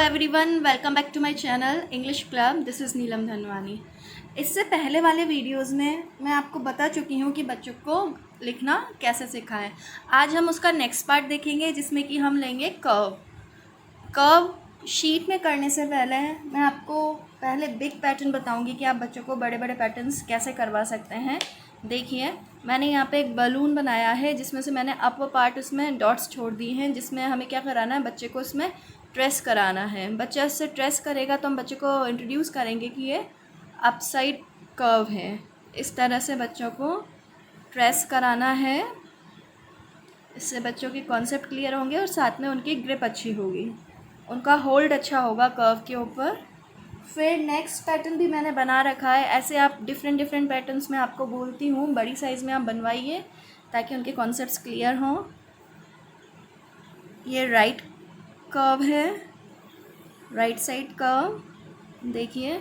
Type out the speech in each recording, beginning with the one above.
Everyone, welcome back to my channel English club. This is Neelam Dhanwani. इससे पहले वाले videos में मैं आपको बता चुकी हूँ कि बच्चों को लिखना कैसे सिखाएं। आज हम उसका नेक्स्ट पार्ट देखेंगे जिसमें कि हम लेंगे कर्व शीट में करने से पहले मैं आपको पहले बिग पैटर्न बताऊंगी कि आप बच्चों को बड़े बड़े पैटर्न्स कैसे करवा सकते हैं। देखिए, मैंने यहाँ पे एक बलून बनाया है जिसमें से मैंने अपर पार्ट उसमें डॉट्स छोड़ दी हैं, जिसमें हमें क्या कराना है, बच्चे को इसमें ट्रेस कराना है। बच्चा इससे ट्रेस करेगा तो हम बच्चे को इंट्रोड्यूस करेंगे कि ये अपसाइड कर्व है। इस तरह से बच्चों को ट्रेस कराना है। इससे बच्चों के कॉन्सेप्ट क्लियर होंगे और साथ में उनकी ग्रिप अच्छी होगी, उनका होल्ड अच्छा होगा कर्व के ऊपर। फिर नेक्स्ट पैटर्न भी मैंने बना रखा है। ऐसे आप डिफरेंट पैटर्न्स में आपको बोलती हूँ, बड़ी साइज़ में आप बनवाइए ताकि उनके कॉन्सेप्ट्स क्लियर हों। ये राइट कर्व है, राइट साइड कर्व। देखिए,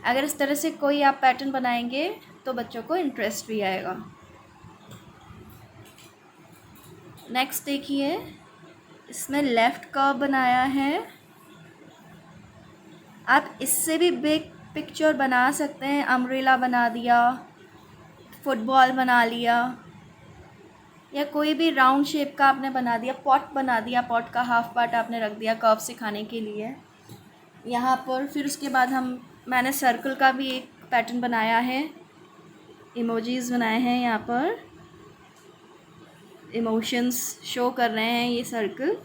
अगर इस तरह से कोई आप पैटर्न बनाएंगे तो बच्चों को इंटरेस्ट भी आएगा। नेक्स्ट देखिए, इसमें लेफ़्ट कर्व बनाया है। आप इससे भी बिग पिक्चर बना सकते हैं। अम्ब्रेला बना दिया, फुटबॉल बना लिया, या कोई भी राउंड शेप का आपने बना दिया, पॉट बना दिया, पॉट का हाफ पार्ट आपने रख दिया कर्व सिखाने के लिए यहाँ पर। फिर उसके बाद मैंने सर्कल का भी एक पैटर्न बनाया है, इमोजीज़ बनाए हैं, यहाँ पर इमोशंस शो कर रहे हैं ये सर्कल।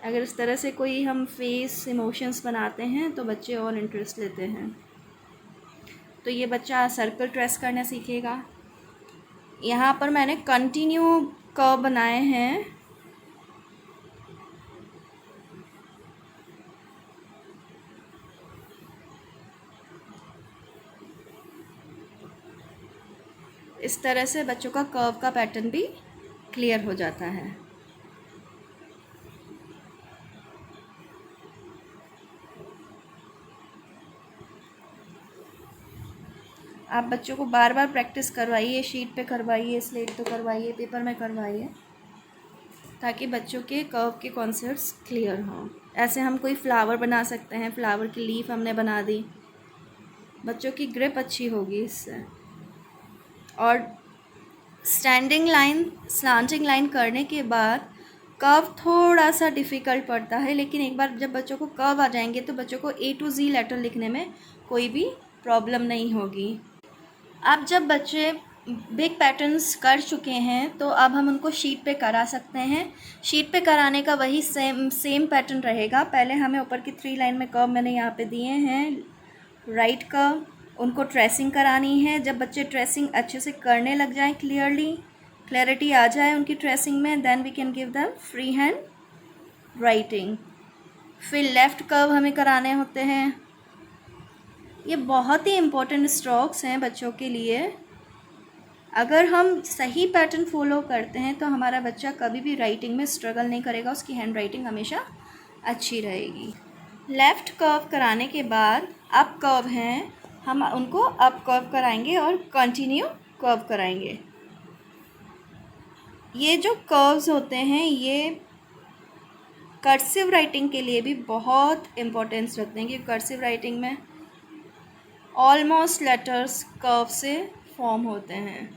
अगर इस तरह से कोई हम फेस इमोशंस बनाते हैं तो बच्चे और इंटरेस्ट लेते हैं। तो ये बच्चा सर्कल ट्रेस करना सीखेगा। यहाँ पर मैंने कंटिन्यू कर्व बनाए हैं। इस तरह से बच्चों का कर्व का पैटर्न भी क्लियर हो जाता है। आप बच्चों को बार बार प्रैक्टिस करवाइए, शीट पे करवाइए, स्लेट पे करवाइए, पेपर में करवाइए, ताकि बच्चों के कर्व के कॉन्सेप्ट्स क्लियर हों। ऐसे हम कोई फ्लावर बना सकते हैं, फ्लावर की लीफ हमने बना दी, बच्चों की ग्रिप अच्छी होगी इससे। और स्टैंडिंग लाइन, स्लांटिंग लाइन करने के बाद कर्व थोड़ा सा डिफ़िकल्ट पड़ता है, लेकिन एक बार जब बच्चों को कर्व आ जाएंगे तो बच्चों को A to Z लेटर लिखने में कोई भी प्रॉब्लम नहीं होगी। अब जब बच्चे बिग पैटर्न्स कर चुके हैं तो अब हम उनको शीट पे करा सकते हैं। शीट पे कराने का वही सेम पैटर्न रहेगा। पहले हमें ऊपर की 3 लाइन में कर्व मैंने यहाँ पे दिए हैं, राइट कर्व, उनको ट्रेसिंग करानी है। जब बच्चे ट्रेसिंग अच्छे से करने लग जाएं, क्लैरिटी आ जाए उनकी ट्रेसिंग में, then we can give them free hand writing. फिर लेफ़्ट कर्व हमें कराने होते हैं। ये बहुत ही इम्पोर्टेंट स्ट्रोक्स हैं बच्चों के लिए। अगर हम सही पैटर्न फॉलो करते हैं तो हमारा बच्चा कभी भी राइटिंग में स्ट्रगल नहीं करेगा, उसकी हैंड राइटिंग हमेशा अच्छी रहेगी। लेफ़्ट कर्व कराने के बाद अप कर्व हैं, हम उनको अप कर्व कराएंगे और कंटिन्यू कर्व कराएंगे। ये जो कर्व्स होते हैं ये कर्सिव राइटिंग के लिए भी बहुत इम्पोर्टेंस रखते हैं, क्योंकि कर्सिव राइटिंग में ऑलमोस्ट लेटर्स कर्व से फॉर्म होते हैं।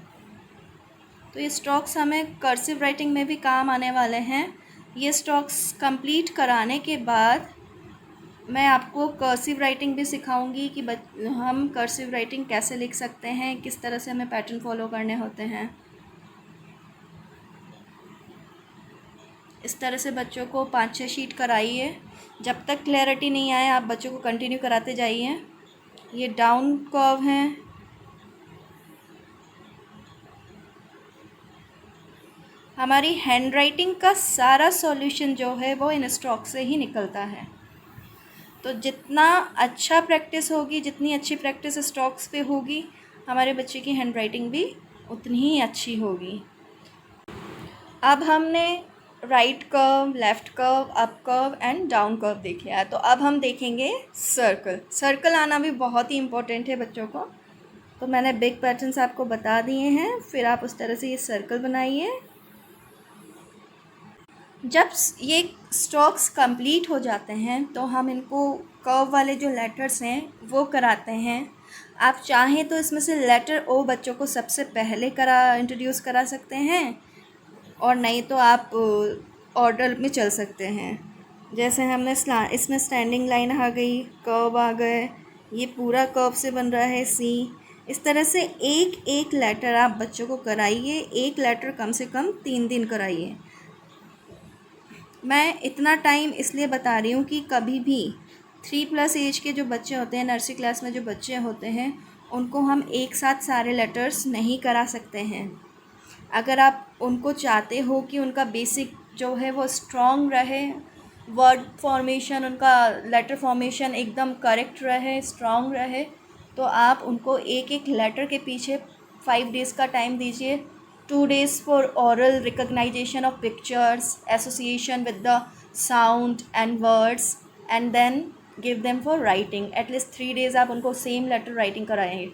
तो ये स्ट्रोक्स हमें कर्सिव राइटिंग में भी काम आने वाले हैं। ये स्ट्रोक्स कंप्लीट कराने के बाद मैं आपको कर्सिव राइटिंग भी सिखाऊंगी कि हम कर्सिव राइटिंग कैसे लिख सकते हैं, किस तरह से हमें पैटर्न फॉलो करने होते हैं। इस तरह से बच्चों को 5-6 शीट कराइए। जब तक क्लैरिटी नहीं आए आप बच्चों को कंटिन्यू कराते जाइए। ये डाउन कर्व हैं। हमारी हैंड राइटिंग का सारा सॉल्यूशन जो है वो इन स्ट्रोक से ही निकलता है। तो जितना अच्छा प्रैक्टिस होगी, जितनी अच्छी प्रैक्टिस स्ट्रोक्स पे होगी, हमारे बच्चे की हैंड राइटिंग भी उतनी ही अच्छी होगी। अब हमने right curve, left curve, up curve and down curve देखे हैं। तो अब हम देखेंगे सर्कल आना भी बहुत ही इम्पोर्टेंट है बच्चों को। तो मैंने बिग पैटर्न्स आपको बता दिए हैं, फिर आप उस तरह से ये सर्कल बनाइए। जब ये स्ट्रोक्स कंप्लीट हो जाते हैं तो हम इनको कर्व वाले जो लेटर्स हैं वो कराते हैं। आप चाहें तो इसमें से लेटर ओ बच्चों को सबसे पहले इंट्रोड्यूस करा सकते हैं, और नहीं तो आप ऑर्डर में चल सकते हैं। जैसे हमने इसमें स्टैंडिंग लाइन आ गई, कर्व आ गए, ये पूरा कर्व से बन रहा है सी। इस तरह से एक एक लेटर आप बच्चों को कराइए, एक लेटर कम से कम 3 दिन कराइए। मैं इतना टाइम इसलिए बता रही हूँ कि कभी भी 3+ एज के जो बच्चे होते हैं, नर्सरी क्लास में जो बच्चे होते हैं, उनको हम एक साथ सारे लेटर्स नहीं करा सकते हैं। अगर आप उनको चाहते हो कि उनका बेसिक जो है वो स्ट्रॉन्ग रहे, वर्ड फॉर्मेशन, उनका लेटर फॉर्मेशन एकदम करेक्ट रहे, स्ट्रॉन्ग रहे, तो आप उनको एक एक लेटर के पीछे 5 डेज़ का टाइम दीजिए। 2 days for oral recognition of pictures, association with the sound and words, and then give them for writing. At least 3 days आप उनको सेम लेटर राइटिंग कराएंगे।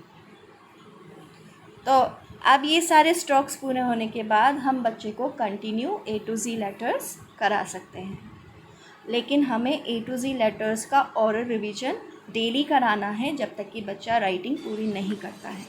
तो अब ये सारे स्ट्रोक्स पूरे होने के बाद हम बच्चे को continue A to Z letters करा सकते हैं। लेकिन हमें A to Z लेटर्स का ओरल रिवीजन डेली कराना है जब तक कि बच्चा राइटिंग पूरी नहीं करता है।